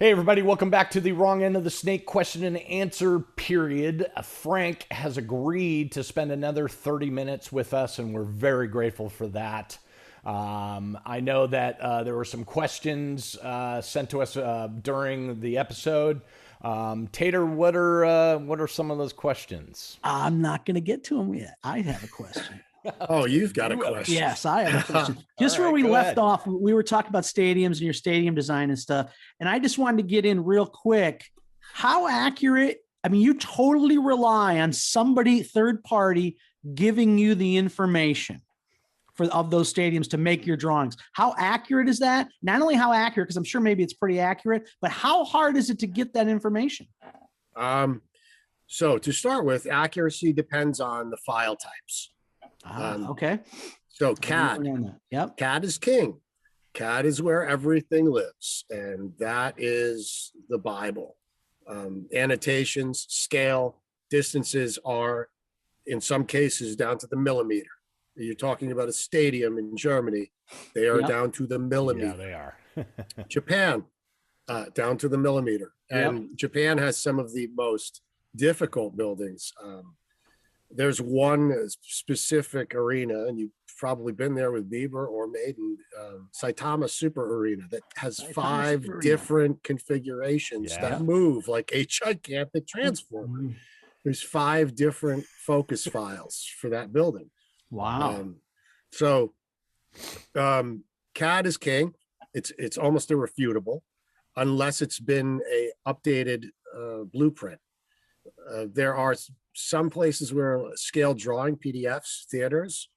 Hey everybody, welcome back to the wrong end of the snake question and answer period. Frank has agreed to spend another 30 minutes with us, and we're very grateful for that. I know that there were some questions sent to us during the episode. Tater, what are some of those questions? I'm not going to get to them yet. I have a question. Oh, you've got a question. Yes, I have a question. Just All right, where we go left ahead. off, we were talking about stadiums and your stadium design and stuff. And I just wanted to get in real quick. How accurate? I mean, you totally rely on somebody, third party, giving you the information of those stadiums to make your drawings. How accurate is that? Not only how accurate, because I'm sure maybe it's pretty accurate, but how hard is it to get that information? So to start with, accuracy depends on the file types. Okay. So CAD, Yep. CAD is king. CAD is where everything lives, and that is the Bible. Annotations, scale, distances are, in some cases, down to the millimeter. You're talking about a stadium in Germany; they are down to the millimeter. Yeah, they are. Japan, down to the millimeter, and Japan has some of the most difficult buildings. There's one specific arena, and you've probably been there with Bieber or Maiden, Saitama Super Arena, that has five different configurations that move like a gigantic transformer. There's five different focus files for that building. Wow. CAD is king. It's almost irrefutable unless it's been a updated blueprint. There are some places where scale drawing PDFs, theaters.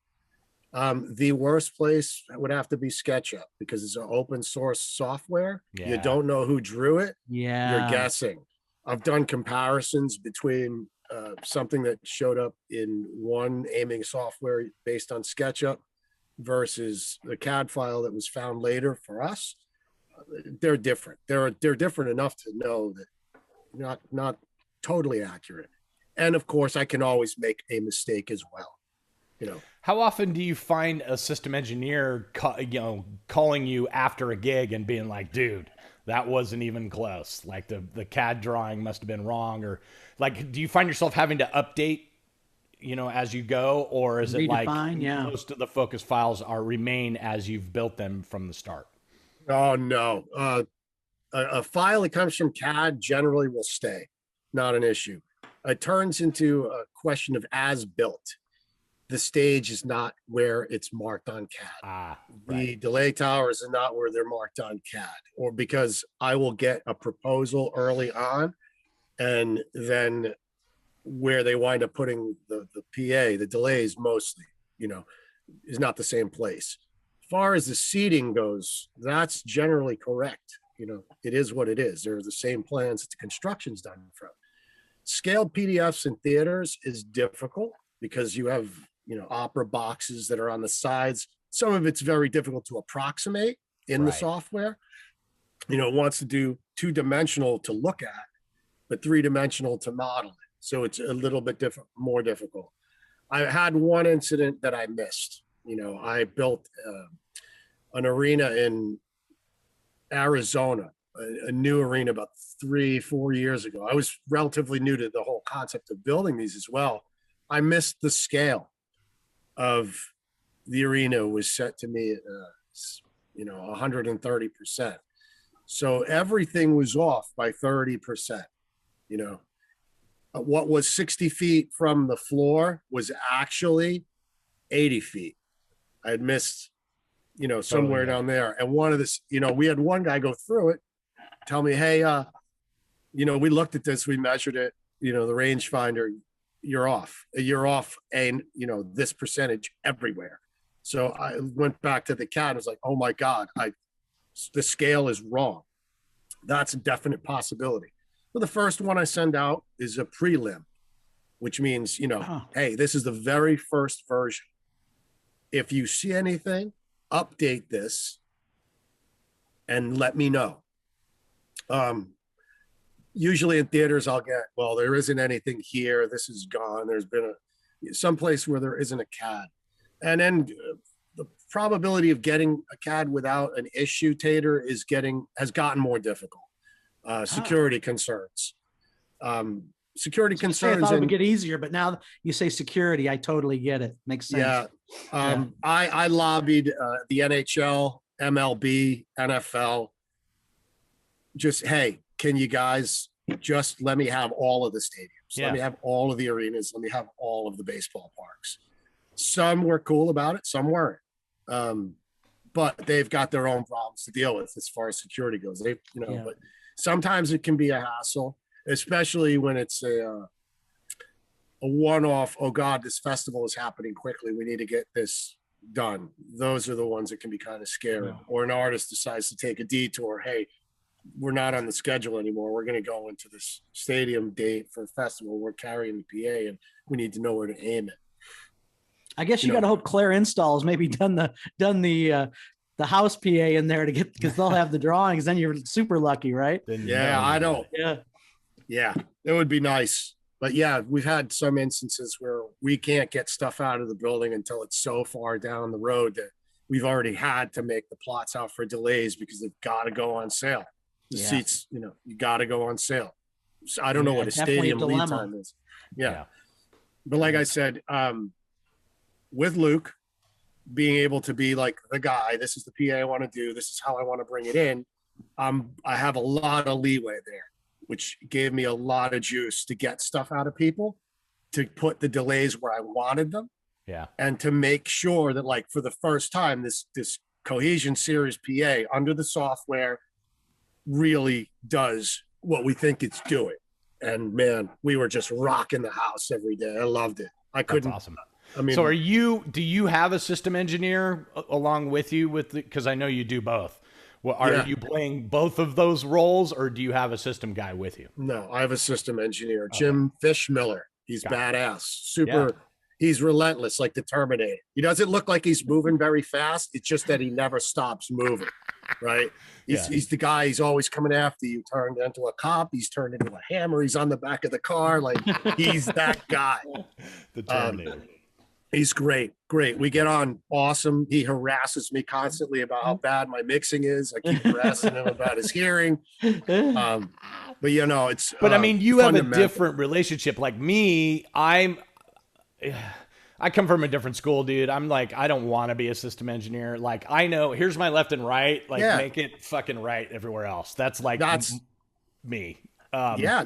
The worst place would have to be SketchUp because it's an open source software. You don't know who drew it. You're guessing. I've done comparisons between something that showed up in one aiming software based on SketchUp versus the CAD file that was found later for us. They're different. They're different enough to know that not totally accurate. And of course, I can always make a mistake as well. How often do you find a system engineer, calling you after a gig and being like, "Dude, that wasn't even close. Like the CAD drawing must have been wrong," or like, do you find yourself having to update, as you go, or is it like most of the focus files remain as you've built them from the start? Oh no, a file that comes from CAD generally will stay, not an issue. It turns into a question of as built. The stage is not where it's marked on CAD. The delay towers are not where they're marked on CAD, or because I will get a proposal early on, and then where they wind up putting the PA, the delays mostly, is not the same place. As far as the seating goes, that's generally correct. It is what it is. They're the same plans that the construction's done from. Scaled PDFs in theaters is difficult because you have, opera boxes that are on the sides. Some of it's very difficult to approximate in the software. It wants to do 2-dimensional to look at, but 3-dimensional to model it. So it's a little bit more difficult. I had one incident that I missed. I built an arena in Arizona, a new arena about 3-4 years ago. I was relatively new to the whole concept of building these as well. I missed the scale of the arena was set to me at 130%. So everything was off by 30%. What was 60 feet from the floor was actually 80 feet. I had missed, somewhere down there. And one of this, we had one guy go through it, tell me, hey, we looked at this, we measured it, the rangefinder, you're off, and this percentage everywhere. So I went back to the CAD. I was like, oh my God, the scale is wrong. That's a definite possibility. Well, the first one I send out is a prelim, which means, hey, this is the very first version. If you see anything, update this and let me know. Usually in theaters, I'll get, well, there isn't anything here. This is gone. There's been some place where there isn't a CAD. And then the probability of getting a CAD without an issue, Tater, has gotten more difficult. security concerns. Security I concerns. thought it would And, get easier, but now you say security, I totally get it. Makes sense. yeah. I lobbied the NHL, MLB, NFL. Just, hey, can you guys just let me have all of the stadiums? Yeah. Let me have all of the arenas. Let me have all of the baseball parks. Some were cool about it. Some weren't. But they've got their own problems to deal with as far as security goes. They, but sometimes it can be a hassle, especially when it's a one-off. Oh God, this festival is happening quickly. We need to get this done. Those are the ones that can be kind of scary. Yeah. Or an artist decides to take a detour. Hey, we're not on the schedule anymore. We're going to go into this stadium date for a festival. We're carrying the PA and we need to know where to aim it. I guess you got to hope Claire Installs maybe done the house PA in there to get, because they'll have the drawings. Then you're super lucky, right? I know. Yeah, it would be nice. But yeah, we've had some instances where we can't get stuff out of the building until it's so far down the road that we've already had to make the plots out for delays because they've got to go on sale. The seats, you got to go on sale. So I don't know what a stadium lead time is. Yeah. But like I said, with Luke being able to be like the guy, this is the PA I want to do, this is how I want to bring it in. I have a lot of leeway there, which gave me a lot of juice to get stuff out of people, to put the delays where I wanted them. Yeah. And to make sure that, like, for the first time, this Cohesion Series PA under the software really does what we think it's doing. And man, we were just rocking the house every day. I loved it. I couldn't. That's awesome. I mean, so do you have a system engineer along with you because I know you do both. Well, are you playing both of those roles, or do you have a system guy with you? No, I have a system engineer, Jim Fishmiller. He's badass, super. He's relentless, like the Terminator. He doesn't look like he's moving very fast. It's just that he never stops moving, right? He's the guy. He's always coming after you. Turned into a cop. He's turned into a hammer. He's on the back of the car. Like, he's that guy. The Terminator. He's great. We get on awesome. He harasses me constantly about how bad my mixing is. I keep harassing him about his hearing. But it's. But I mean, you have a different relationship. Like me, I come from a different school, dude. I'm like, I don't want to be a system engineer. Like, I know here's my left and right. Like, make it fucking right everywhere else. That's me. And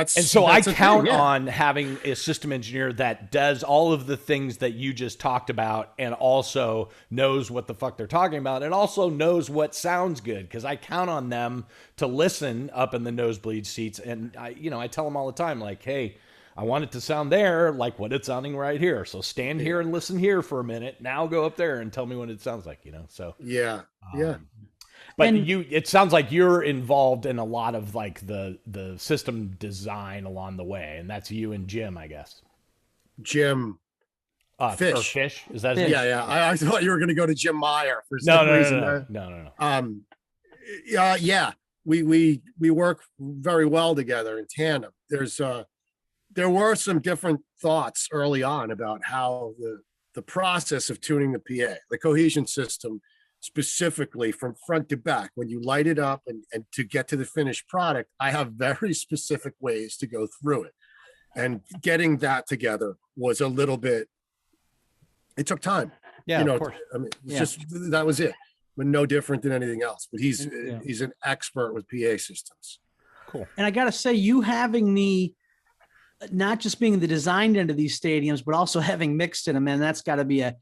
so I count on having a system engineer that does all of the things that you just talked about and also knows what the fuck they're talking about and also knows what sounds good, because I count on them to listen up in the nosebleed seats. And I tell them all the time, like, hey, I want it to sound there like what it's sounding right here. So stand here and listen here for a minute. Now go up there and tell me what it sounds like, so. Yeah. But it sounds like you're involved in a lot of like the system design along the way, and that's you and Jim, I guess. Jim. Fish. Is that his name? Yeah. I thought you were going to go to Jim Meyer for some reason. No. We work very well together in tandem. There were some different thoughts early on about how the process of tuning the PA, the cohesion system, specifically from front to back, when you light it up and to get to the finished product, I have very specific ways to go through it. And getting that together was a little bit, it took time. Yeah, of course. I mean, just that was it, but no different than anything else. But he's an expert with PA systems. Cool. And I got to say, you having not just being the designed end of these stadiums, but also having mixed in them, man, that's got to be a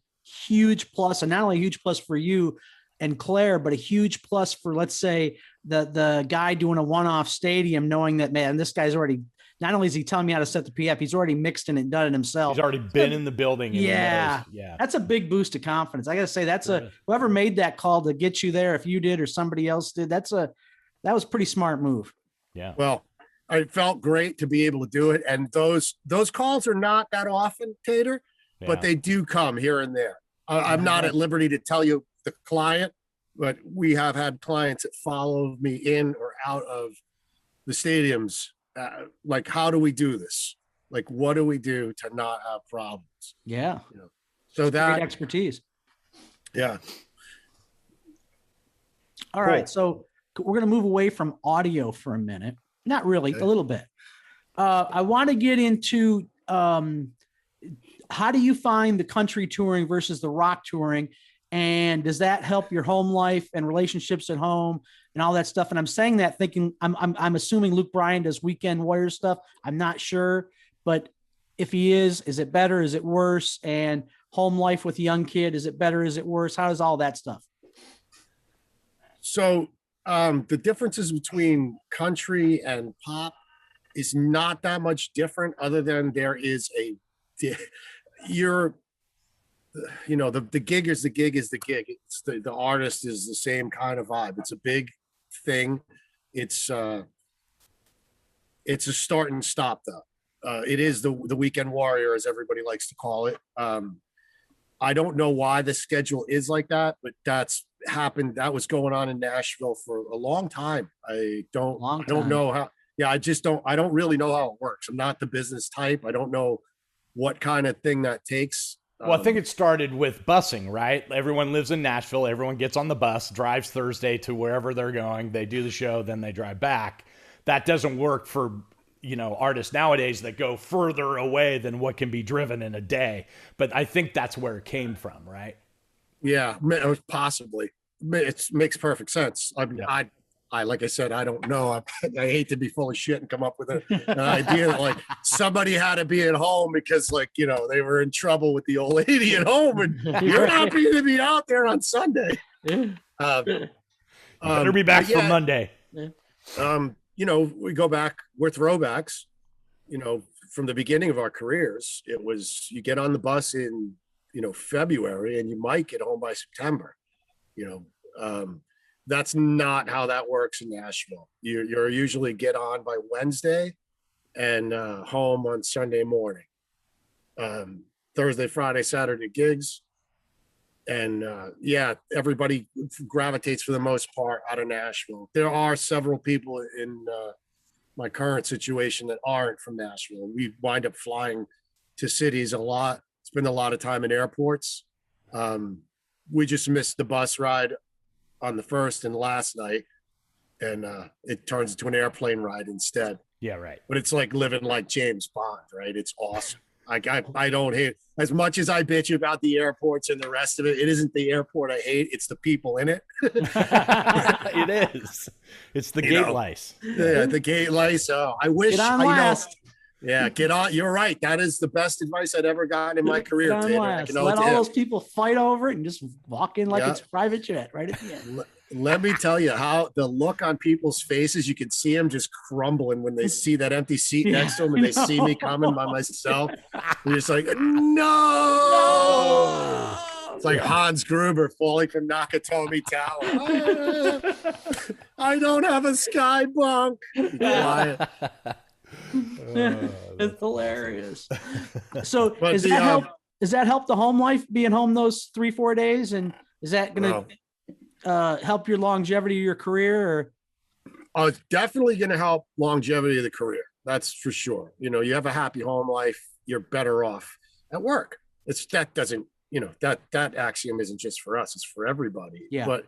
huge plus. And not only a huge plus for you and Claire, but a huge plus for, let's say, the guy doing a one-off stadium, knowing that, man, this guy's already, not only is he telling me how to set the PF, he's already mixed in it and done it himself. He's already been in the building. Yeah. That's a big boost of confidence. I got to say, that's whoever made that call to get you there, if you did or somebody else did, that was a pretty smart move. Yeah. Well, it felt great to be able to do it. And those calls are not that often, Tater, but they do come here and there. I'm not at liberty to tell you the client, but we have had clients that follow me in or out of the stadiums. Like, how do we do this? Like, what do we do to not have problems? Yeah. So that great expertise. Yeah. All right. So we're going to move away from audio for a minute. Not really, a little bit. I want to get into how do you find the country touring versus the rock touring? And does that help your home life and relationships at home and all that stuff? And I'm saying that thinking, I'm assuming Luke Bryan does Weekend Warrior stuff. I'm not sure, but if he is it better? Is it worse? And home life with a young kid, is it better? Is it worse? How does all that stuff? So the differences between country and pop is not that much different, other than there is the gig is the gig is the gig. It's the artist is the same kind of vibe. It's a big thing. It's a start and stop though. It is the Weekend Warrior, as everybody likes to call it. I don't know why the schedule is like that, but that's happened. That was going on in Nashville for a long time. I don't know how. Yeah, I don't really know how it works. I'm not the business type. I don't know what kind of thing that takes. Well, I think it started with busing, right? Everyone lives in Nashville. Everyone gets on the bus, drives Thursday to wherever they're going. They do the show, then they drive back. That doesn't work for, artists nowadays that go further away than what can be driven in a day. But I think that's where it came from, right? Yeah, possibly. It makes perfect sense. I like I said, I don't know. I hate to be full of shit and come up with an idea that like somebody had to be at home because they were in trouble with the old lady at home, and you're not going to be out there on Sunday. Better be back for Monday. We go back, we're throwbacks, from the beginning of our careers. It was, you get on the bus in, February, and you might get home by September. That's not how that works in Nashville. You're usually get on by Wednesday and home on Sunday morning. Thursday, Friday, Saturday gigs. And everybody gravitates for the most part out of Nashville. There are several people in my current situation that aren't from Nashville. We wind up flying to cities a lot. Spend a lot of time in airports. We just missed the bus ride on the first and last night, and it turns into an airplane ride instead. Yeah, right. But it's like living like James Bond, right? It's awesome. I don't hate, as much as I bitch about the airports and the rest of it. It isn't the airport I hate; it's the people in it. It is. It's the gate lice. Yeah, the gate lice. Oh, I wish. Get on last. Yeah, get on. You're right. That is the best advice I'd ever gotten in my career. Let all those people fight over it and just walk in like it's a private jet right at the end. Let me tell you how the look on people's faces, you can see them just crumbling when they see that empty seat next to them and they see me coming by myself. You're just like, no! It's like Hans Gruber falling from Nakatomi Tower. I don't have a sky bunk. It's hilarious. So does that help the home life, being home those 3-4 days? And is that going to help your longevity of your career? Or? It's definitely going to help longevity of the career. That's for sure. You have a happy home life, you're better off at work. That doesn't, that axiom isn't just for us, it's for everybody. Yeah. But,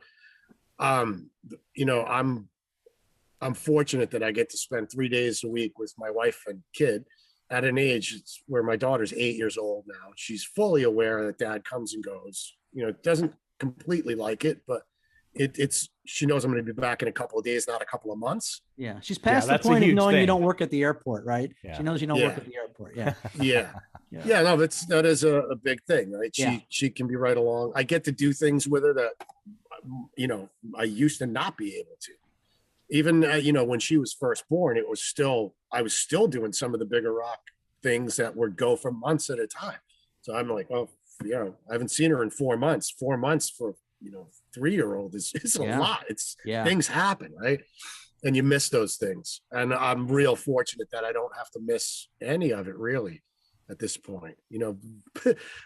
I'm fortunate that I get to spend 3 days a week with my wife and kid at an age where my daughter's 8 years old now. She's fully aware that dad comes and goes, doesn't completely like it, but she knows I'm going to be back in a couple of days, not a couple of months. Yeah. She's past the point of knowing you don't work at the airport, right? Yeah. She knows you don't work at the airport. Yeah. Yeah. No, that is a big thing, right? She can be right along. I get to do things with her that, I used to not be able to. Even, when she was first born, I was still doing some of the bigger rock things that would go for months at a time. So I'm like, I haven't seen her in 4 months. 4 months for, 3-year-old is a lot. Things happen, right? And you miss those things. And I'm real fortunate that I don't have to miss any of it really at this point.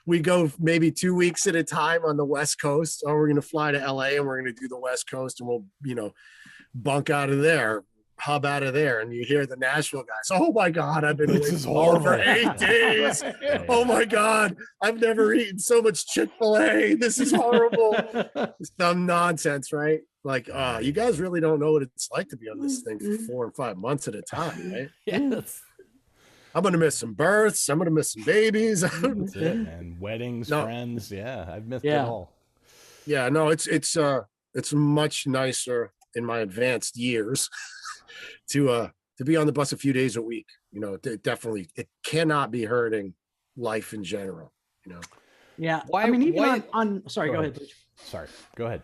We go maybe 2 weeks at a time on the West Coast. We're going to fly to LA and we're going to do the West Coast, and we'll, bunk out of there hub out of there, and you hear the Nashville guys. Oh my God, I've been away for horrible. 8 days. Oh my God, I've never eaten so much Chick-fil-A. This is horrible. Some nonsense, right? Like, you guys really don't know what it's like to be on this thing for 4 and 5 months at a time, right? Yes. I'm gonna miss some births. I'm gonna miss some babies. That's it, man. Weddings, friends. Yeah, I've missed it all. Yeah, no, it's much nicer in my advanced years to be on the bus a few days a week. You know, it cannot be hurting life in general. You know. Yeah. Why, I mean, even why, on sorry, go ahead. Sorry, go ahead.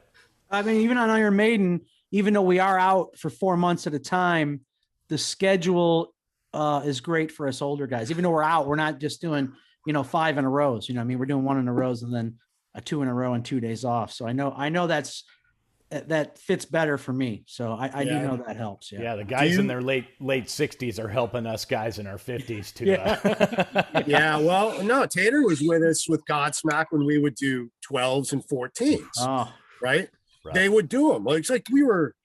I mean, even on Iron Maiden, even though we are out for 4 months at a time, the schedule is great for us older guys. Even though we're out, we're not just doing, 5 in a row. You know what I mean? We're doing 1 in a row and then a 2 in a row and 2 days off. So I know that fits better for me. So I do know that helps. Yeah. Yeah. The guys in their late 60s are helping us guys in our 50s too. Yeah. Well, no, Tater was with us with Godsmack when we would do 12s and 14s. Oh, right. They would do them. It's like we were,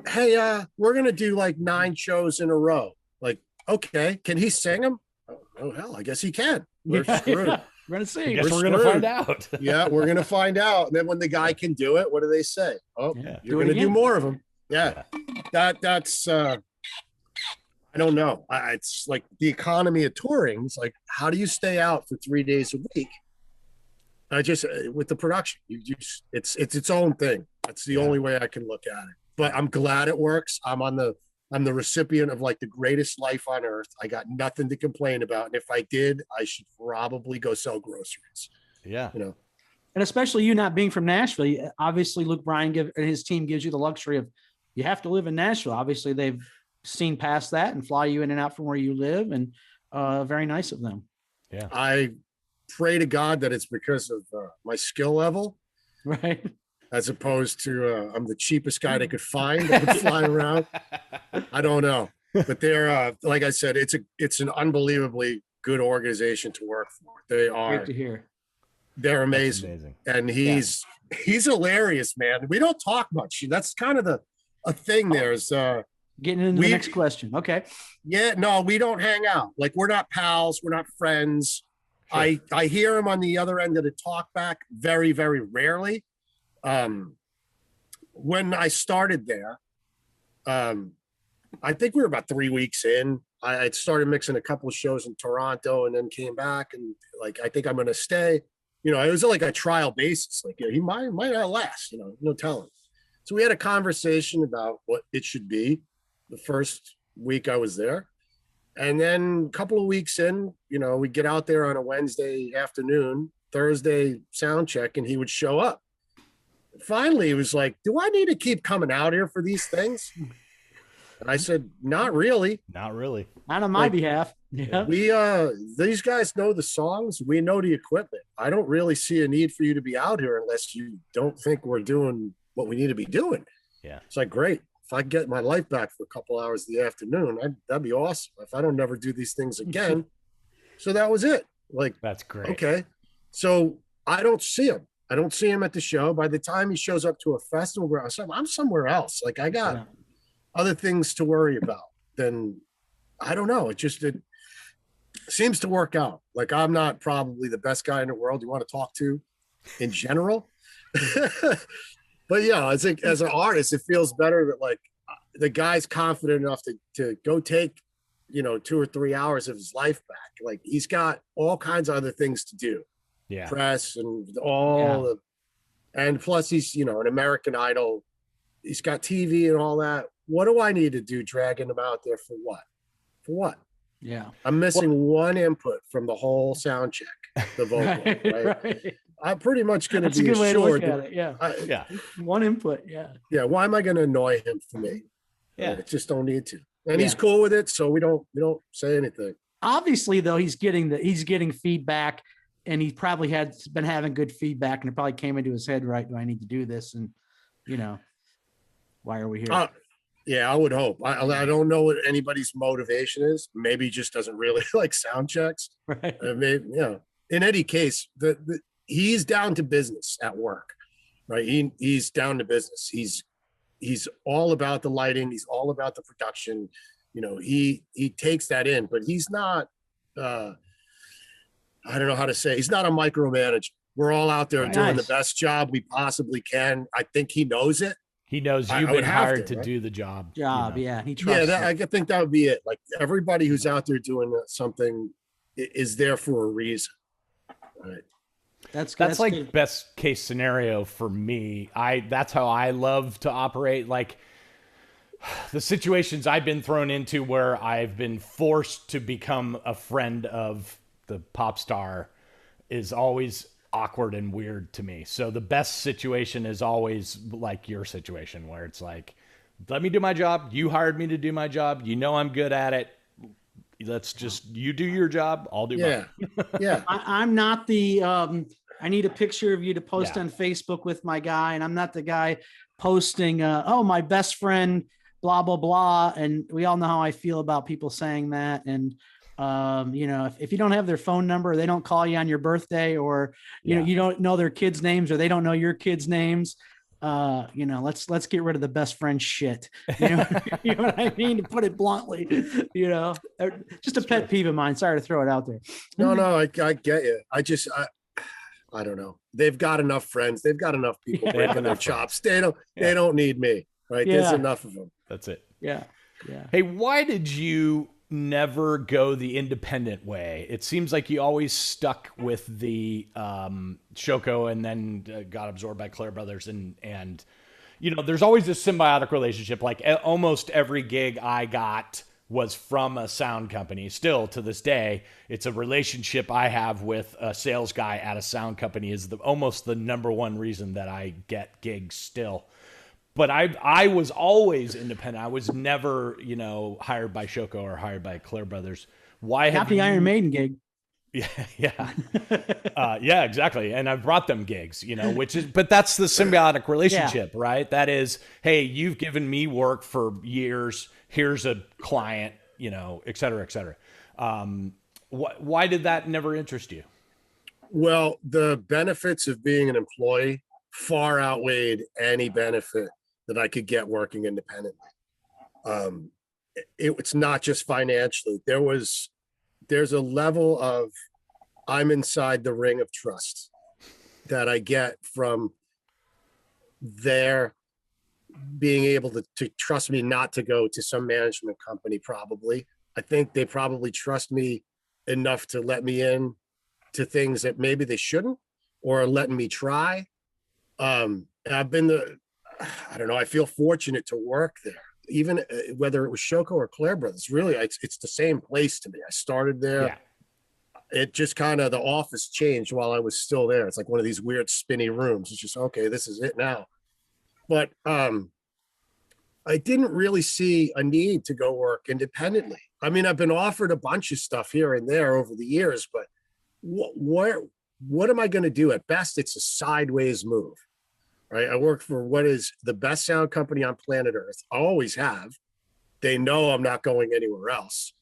hey, we're going to do like 9 shows in a row. Like, okay, can he sing them? Oh, hell, I guess he can. We're screwed. We're going to see. We're going to find out. Yeah, we're going to find out. And then when the guy can do it, what do they say? Oh, you're going to do more of them. Yeah. That's, I don't know. It's like the economy of touring. It's like, how do you stay out for 3 days a week? I just, with the production, it's its own thing. That's the only way I can look at it. But I'm glad it works. I'm the recipient of like the greatest life on earth. I got nothing to complain about. And if I did, I should probably go sell groceries. Yeah. And especially you not being from Nashville, obviously Luke Bryan and his team gives you the luxury of, you have to live in Nashville. Obviously they've seen past that and fly you in and out from where you live, and very nice of them. Yeah. I pray to God that it's because of my skill level. Right. As opposed to I'm the cheapest guy they could find that could fly around. I don't know, but they're like I said, it's an unbelievably good organization to work for. They are. Great to hear. They're amazing. And he's hilarious, man. We don't talk much. That's kind of a thing. There's getting into the next question. Okay. Yeah, no, we don't hang out. Like, we're not pals. We're not friends. Sure. I hear him on the other end of the talk back very, very rarely. When I started there, I think we were about 3 weeks in. I started mixing a couple of shows in Toronto and then came back, and like, I think I'm going to stay. It was like a trial basis. Like, he might not last, no telling. So we had a conversation about what it should be the first week I was there. And then a couple of weeks in, we get out there on a Wednesday afternoon, Thursday sound check, and he would show up. Finally, he was like, do I need to keep coming out here for these things? And I said, not really. Not really. Not on my behalf. Yeah. These guys know the songs. We know the equipment. I don't really see a need for you to be out here unless you don't think we're doing what we need to be doing. Yeah. It's like, great. If I get my life back for a couple hours in the afternoon, that'd be awesome. If I don't never do these things again. So that was it. Like, that's great. Okay. So I don't see him. I don't see him at the show. By the time he shows up to a festival, I'm somewhere else. Like, I got other things to worry about. Then I don't know. It seems to work out. Like, I'm not probably the best guy in the world you want to talk to in general. But yeah, I think as an artist, it feels better that like the guy's confident enough to go take, 2 or 3 hours of his life back. Like, he's got all kinds of other things to do. Yeah. Press and and plus he's, an American Idol. He's got TV and all that. What do I need to do dragging him out there for what? For what? Yeah. I'm missing one input from the whole sound check, the vocal, right? I'm pretty much going to be a good way to look assured at it. Yeah. One input. Yeah. Yeah. Why am I going to annoy him for me? Yeah. I just don't need to. And he's cool with it. So we don't say anything. Obviously though, he's getting feedback, and he probably been having good feedback, and it probably came into his head, right? Do I need to do this? And why are we here? Yeah, I would hope. I don't know what anybody's motivation is. Maybe he just doesn't really like sound checks. Right. Maybe, in any case, he's down to business at work, right? He's down to business. he's all about the lighting. He's all about the production. You know, he takes that in, but he's not, I don't know how to say, he's not a micromanager. We're all out there doing the best job we possibly can. I think he knows it. He knows you've been hired to do the job. You know? Yeah. He trusts I think that would be it. Like everybody who's out there doing something is there for a reason. Right. That's like good. Best case scenario for me. That's how I love to operate. Like the situations I've been thrown into where I've been forced to become a friend of the pop star is always awkward and weird to me. So the best situation is always like your situation where it's like, let me do my job. You hired me to do my job. You know, I'm good at it. Let's just, you do your job. I'll do mine. Yeah. I'm not the, I need a picture of you to post on Facebook with my guy. And I'm not the guy posting, my best friend, blah, blah, blah. And we all know how I feel about people saying that. And, you know, if you don't have their phone number, they don't call you on your birthday, or, you know, you don't know their kids' names, or they don't know your kids' names. You know, let's get rid of the best friend shit. You know, you know what I mean? To put it bluntly, you know, just a pet peeve of mine. Sorry to throw it out there. No, I get you. I don't know. They've got enough friends. They've got enough people breaking their chops. They don't need me, right? There's enough of them. That's it. Yeah. Hey, why did you never go the independent way? It seems like you always stuck with the Shoko and then got absorbed by Claire Brothers, and you know, there's always this symbiotic relationship. Like almost every gig I got was from a sound company. Still to this day, it's a relationship I have with a sales guy at a sound company is almost the number one reason that I get gigs still. But I was always independent. I was never, you know, hired by Shoko or hired by Claire Brothers. Why have the Iron Maiden gig? Yeah, exactly. And I've brought them gigs, you know, but that's the symbiotic relationship, right? That is, hey, you've given me work for years. Here's a client, you know, et cetera, et cetera. Why did that never interest you? Well, the benefits of being an employee far outweighed any benefit that I could get working independently. It's not just financially. There's a level of I'm inside the ring of trust that I get from their being able to trust me not to go to some management company. Probably, I think they probably trust me enough to let me in to things that maybe they shouldn't, or letting me try. I've been I don't know, I feel fortunate to work there, even whether it was Shoko or Claire Brothers. Really, it's the same place to me. I started there. Yeah. It just kind of, the office changed while I was still there. It's like one of these weird spinny rooms. It's just, okay, this is it now. But I didn't really see a need to go work independently. I mean, I've been offered a bunch of stuff here and there over the years, but what am I going to do? At best, it's a sideways move, right? I work for what is the best sound company on planet Earth. I always have. They know I'm not going anywhere else.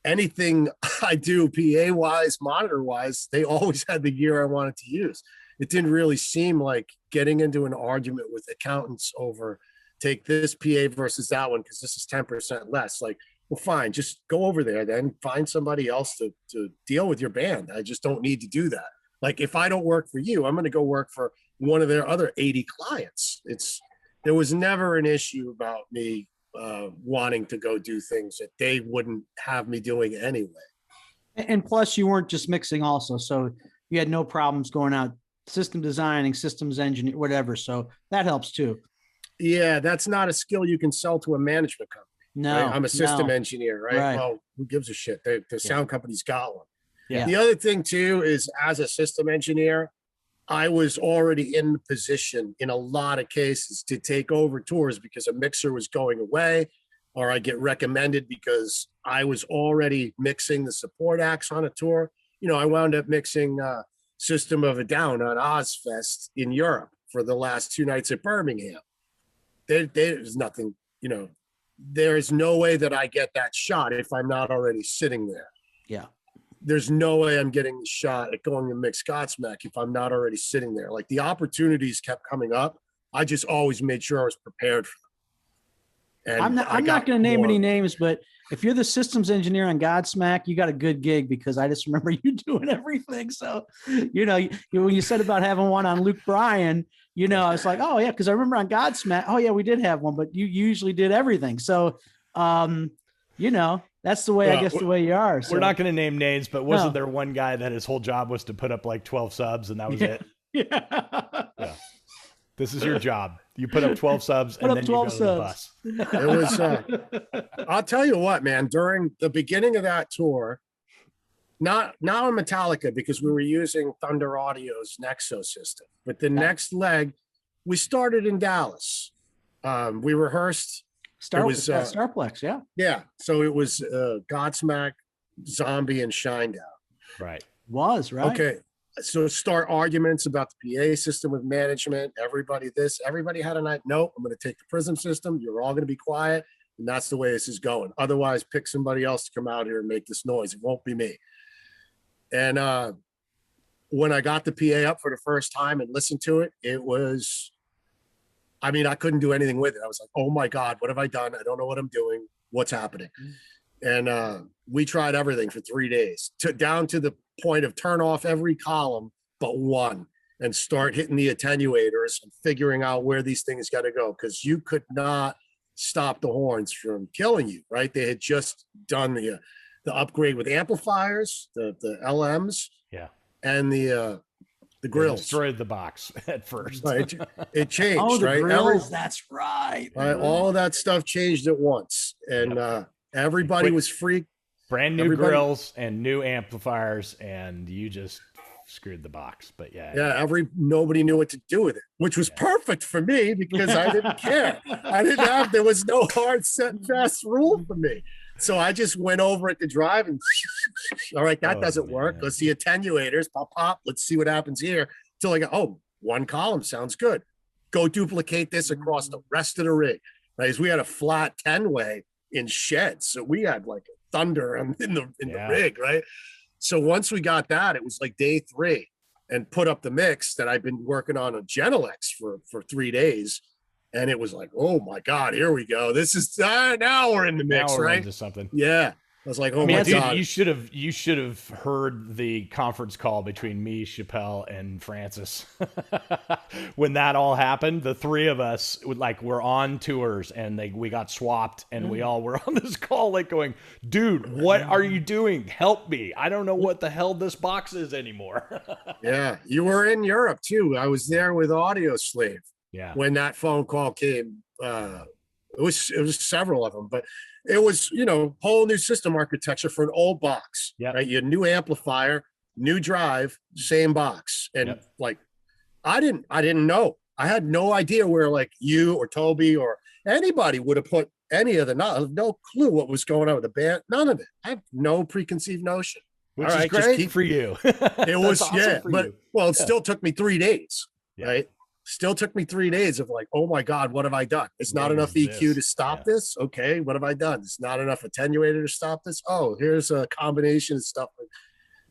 Anything I do PA wise, monitor wise, they always had the gear I wanted to use. It didn't really seem like getting into an argument with accountants over take this PA versus that one because this is 10% less. Like, well, fine, just go over there then, find somebody else to deal with your band. I just don't need to do that. Like, if I don't work for you, I'm going to go work for one of their other 80 clients. There was never an issue about me wanting to go do things that they wouldn't have me doing anyway. And plus, you weren't just mixing also, so you had no problems going out system designing, systems engineer, whatever. So that helps too. Yeah, that's not a skill you can sell to a management company. No, right? I'm a system engineer, right? Well, who gives a shit? The sound company's got one. Yeah. The other thing too is, as a system engineer, I was already in the position in a lot of cases to take over tours because a mixer was going away, or I get recommended because I was already mixing the support acts on a tour. You know, I wound up mixing System of a Down on Ozfest in Europe for the last 2 nights at Birmingham. There's nothing, you know, there is no way that I get that shot if I'm not already sitting there. Yeah. There's no way I'm getting the shot at going to mix Godsmack if I'm not already sitting there. Like, the opportunities kept coming up I just always made sure I was prepared for them. And I'm not going to name any names, but if you're the systems engineer on Godsmack, you got a good gig, because I just remember you doing everything. So, when you said about having one on Luke Bryan, I was like, oh yeah, because I remember on Godsmack, oh yeah, we did have one, but you usually did everything. So, that's the way, I guess, the way you are. So. We're not going to name names, but wasn't there one guy that his whole job was to put up like 12 subs and that was it? Yeah. This is your job. You put up 12 subs and then you go to the bus. It was, I'll tell you what, man, during the beginning of that tour, not on Metallica, because we were using Thunder Audio's Nexo system, but the next leg, we started in Dallas. We rehearsed. Starplex, yeah. Yeah. So it was Godsmack, Zombie, and Shinedown. Right. Was, right. Okay. So start arguments about the PA system with management. Everybody had a night. No, I'm going to take the Prism system. You're all going to be quiet. And that's the way this is going. Otherwise, pick somebody else to come out here and make this noise. It won't be me. And when I got the PA up for the first time and listened to it, it was, I couldn't do anything with it. I was like, oh my God, what have I done? I don't know what I'm doing. What's happening? And we tried everything for 3 days, down to the point of turn off every column but one and start hitting the attenuators and figuring out where these things got to go, because you could not stop the horns from killing you, right? They had just done the upgrade with amplifiers, the LMs, and the grills. Destroyed the box at first. Right. It changed, oh, the right? Grills, that's right. All of that stuff changed at once, and everybody was freaked. Brand new grills and new amplifiers, and you just screwed the box. But nobody knew what to do with it, which was perfect for me, because I didn't care. There was no hard set and fast rule for me. So I just went over at the drive and all right, that doesn't work. Let's see attenuators, pop. Let's see what happens here. Till I go, one column sounds good. Go duplicate this across the rest of the rig. Right? Because we had a flat 10-way in sheds. So we had like a Thunder in the rig, right? So once we got that, it was like day 3, and put up the mix that I've been working on a Genelex for 3 days. And it was like, oh my God, here we go. This is now we're in the mix, right? Into something. Yeah. I was like, oh my God. You should have heard the conference call between me, Chappelle, and Francis. When that all happened, the three of us were on tours, and we got swapped, and we all were on this call going, dude, what are you doing? Help me. I don't know what the hell this box is anymore. Yeah. You were in Europe too. I was there with Audio Slave. Yeah. When that phone call came, it was several of them, but it was, whole new system architecture for an old box. Yeah. Right. You had new amplifier, new drive, same box. And I didn't know. I had no idea where you or Toby or anybody would have put any of no clue what was going on with the band. None of it. I have no preconceived notion. Which is great for you. It was, it still took me 3 days. Yeah. Right. Still took me 3 days of oh my God, what have I done? It's not enough EQ to stop this. Okay, what have I done? It's not enough attenuator to stop this. Oh, here's a combination of stuff.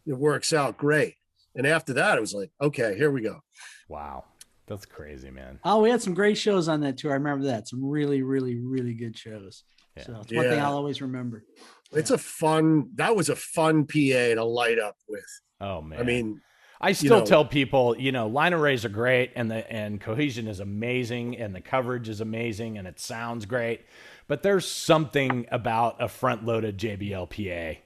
It works out great. And after that, it was like, okay, here we go. Wow. That's crazy, man. Oh, we had some great shows on that tour. I remember that. Some really, really, really good shows. Yeah. So it's one thing I'll always remember. That was a fun PA to light up with. Oh, man. I mean, I still tell people, line arrays are great, and cohesion is amazing, and the coverage is amazing, and it sounds great. But there's something about a front-loaded JBL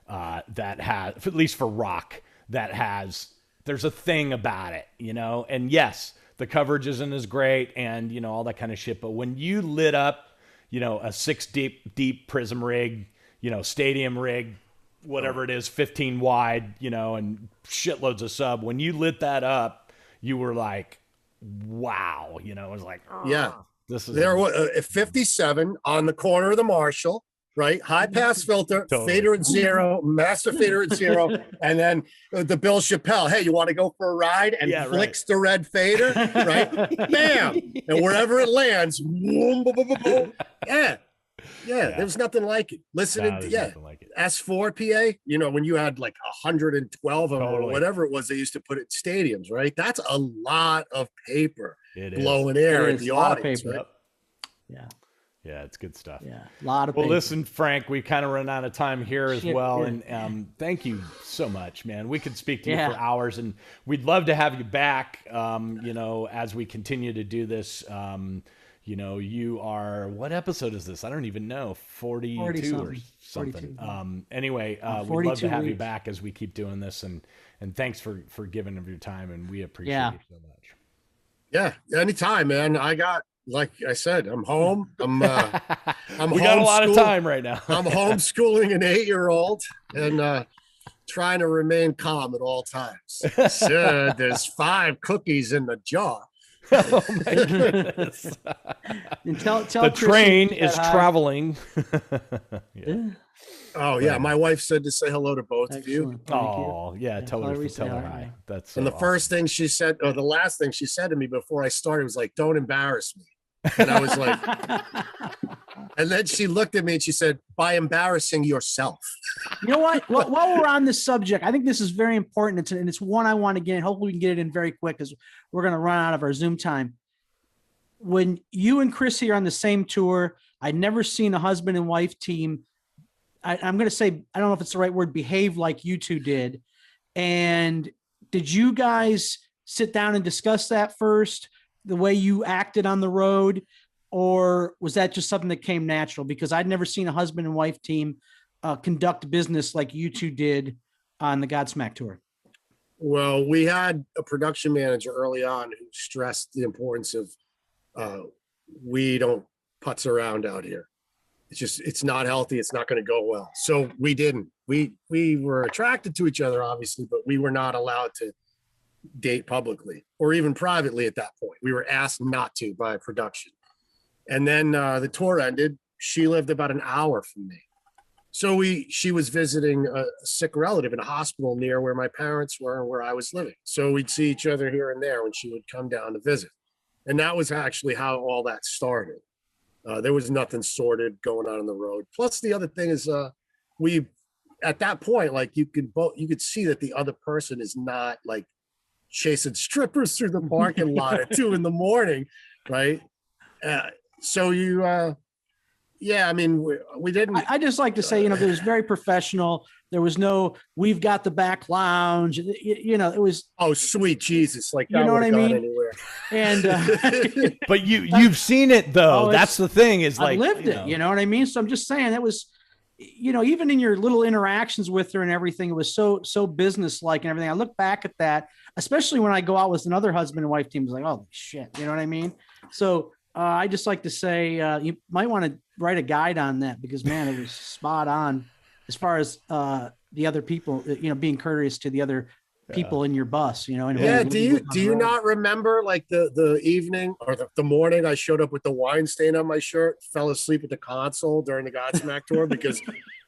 PA that has, at least for rock, there's a thing about it, And yes, the coverage isn't as great, and all that kind of shit. But when you lit up, a 6 deep prism rig, stadium rig, whatever it is, 15 wide, and shitloads of sub. When you lit that up, you were like, wow, it was like, this is there was 57 on the corner of the Marshall, right? High pass filter, fader at 0, master fader at 0, and then the Bill Chappelle, hey, you want to go for a ride? And flicks the red fader, right? Bam! And wherever it lands, boom, boom, boom, boom, boom. Yeah, there was nothing like it. S4 PA, when you had 112 of them or whatever it was they used to put in stadiums, right? That's a lot of paper. It is. blowing air It at is. the A lot of audience. paper. Right? Yeah. Yeah, it's good stuff. Yeah. A lot of Well, paper. listen, Frank, we kind of run out of time here as Shit, well. yeah. And thank you so much, man. We could speak to you Yeah. for hours, and we'd love to have you back, as we continue to do this. You are, what episode is this? I don't even know, 42 or something. 42, yeah. Anyway, we'd love 42 to have you weeks. back as we keep doing this. And thanks for giving of your time, and we appreciate Yeah. you so much. Yeah, anytime, man. Like I said, I'm home. I'm We got a lot of homeschool- time right now. I'm homeschooling an 8-year-old and trying to remain calm at all times. So there's 5 cookies in the jar. Oh my goodness. And tell The Chrissy train that is hi. traveling. Yeah. Oh yeah, my wife said to say hello to both of you. Excellent. Thank you. Oh, yeah. Tell tell her her, we tell say her hi. hi. That's And so the first thing she said, or the last thing she said to me before I started was like, "Don't embarrass me." And I was like, and then she looked at me and she said, "By embarrassing yourself." You know what? While we're on this subject, I think this is very important. It's one I want to get in. Hopefully, we can get it in very quick because we're going to run out of our Zoom time. When you and Chrissy are on the same tour, I'd never seen a husband and wife team. I'm going to say, I don't know if it's the right word, behave like you two did. And did you guys sit down and discuss that first, the way you acted on the road? Or was that just something that came natural? Because I'd never seen a husband and wife team conduct business like you two did on the Godsmack tour. Well, we had a production manager early on who stressed the importance of we don't putz around out here. It's not healthy. It's not going to go well. So we didn't. We were attracted to each other, obviously, but we were not allowed to date publicly or even privately at that point. We were asked not to by production. And then the tour ended. She lived about an hour from me. So she was visiting a sick relative in a hospital near where my parents were and where I was living. So we'd see each other here and there when she would come down to visit. And that was actually how all that started. There was nothing sorted going on the road. Plus the other thing is we, at that point, like you could see that the other person is not like chasing strippers through the parking lot at 2 a.m, right? So yeah, I mean, we didn't. I just like to say, it was very professional. There was no, we've got the back lounge. It was. Oh, sweet Jesus! Like that You know what I would've mean? gone anywhere. And But you've seen it though. Oh, That's the thing is I like, lived it. You know what I mean? So I'm just saying that was, even in your little interactions with her and everything, it was so business-like and everything. I look back at that, especially when I go out with another husband and wife team. It's like, oh shit, you know what I mean? So I just like to say you might want to write a guide on that because man, it was spot on as far as the other people, being courteous to the other people in your bus, and Yeah. Do you not remember like the evening or the morning I showed up with the wine stain on my shirt, fell asleep at the console during the Godsmack tour because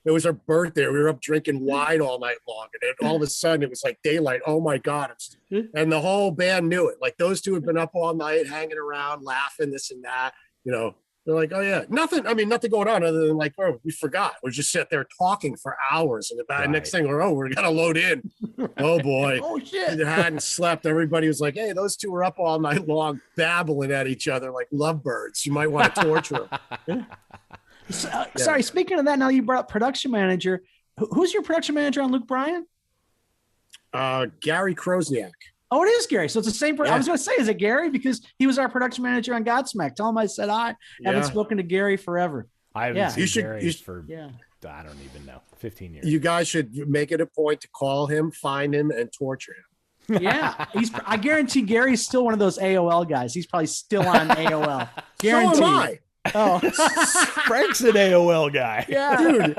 it was her birthday. We were up drinking wine all night long, and then all of a sudden it was like daylight. Oh my God! And the whole band knew it. Like those two had been up all night, hanging around, laughing, this and that. They're like, oh yeah, nothing going on other than like, oh, we forgot. We're just sitting there talking for hours, and the next thing we're gonna load in. Oh boy. Oh shit. They hadn't slept. Everybody was like, hey, those two were up all night long, babbling at each other like lovebirds. You might want to torture them. Sorry, speaking of that, now you brought up production manager. Who's your production manager on Luke Bryan? Gary Krosniak. Oh, it is Gary. So it's the same person. Yeah. I was going to say, is it Gary? Because he was our production manager on Godsmack. Tell him I said I haven't spoken to Gary forever. I haven't seen Gary for, I don't even know, 15 years. You guys should make it a point to call him, find him, and torture him. Yeah. I guarantee Gary's still one of those AOL guys. He's probably still on AOL. Guaranteed. So am I. Oh, Frank's an AOL guy. yeah. Dude,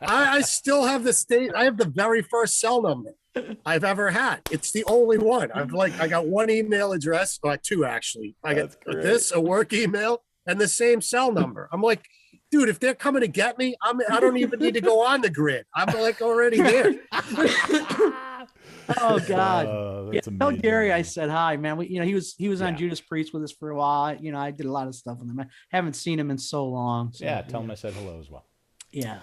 I still have I have the very first cell number I've ever had. It's the only one. I got one email address, or two actually. I got a work email, and the same cell number. I'm like, dude, if they're coming to get me, I don't even need to go on the grid. I'm like already there. Oh God. That's Tell amazing. Gary I said hi, man. He was on Yeah. Judas Priest with us for a while. I did a lot of stuff with him. I haven't seen him in so long. So, Yeah, tell him I said hello as well. Yeah.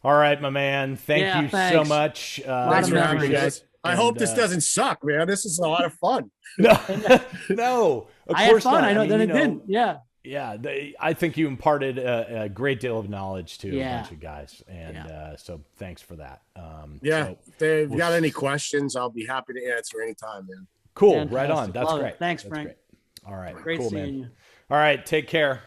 All right, my man. Thank you so thanks. much. Lot Thanks of for having me, memories. guys. I hope this doesn't suck, man. This is a lot of fun. No, no. Of I course had fun. not. I know. mean, Then you it didn't. Yeah. Yeah, I think you imparted a great deal of knowledge to a Yeah. bunch of guys, and so thanks for that. Yeah, so if they've got any questions, I'll be happy to answer anytime, man. cool, Fantastic. right on. That's Love it. great. Thanks, That's Frank. great. All right, Great cool, seeing man. you. All right, take care.